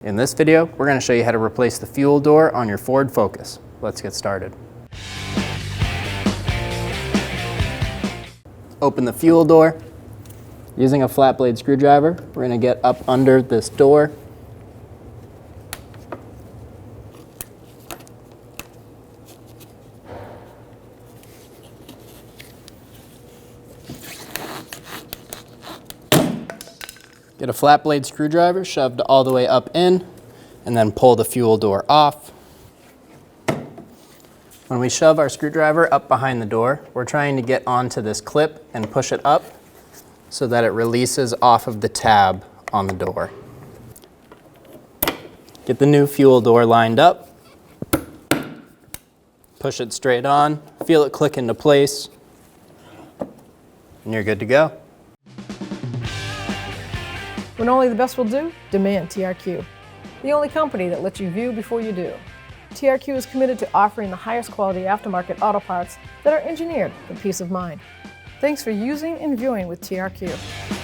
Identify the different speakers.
Speaker 1: In this video, we're going to show you how to replace the fuel door on your Ford Focus. Let's get started. Open the fuel door. Using a flat blade screwdriver, we're going to get up under this door. Get a flat blade screwdriver shoved all the way up in, and then pull the fuel door off. When we shove our screwdriver up behind the door, we're trying to get onto this clip and push it up so that it releases off of the tab on the door. Get the new fuel door lined up. Push it straight on, feel it click into place, and you're good to go.
Speaker 2: When only the best will do, demand TRQ. The only company that lets you view before you do. TRQ is committed to offering the highest quality aftermarket auto parts that are engineered for peace of mind. Thanks for using and viewing with TRQ.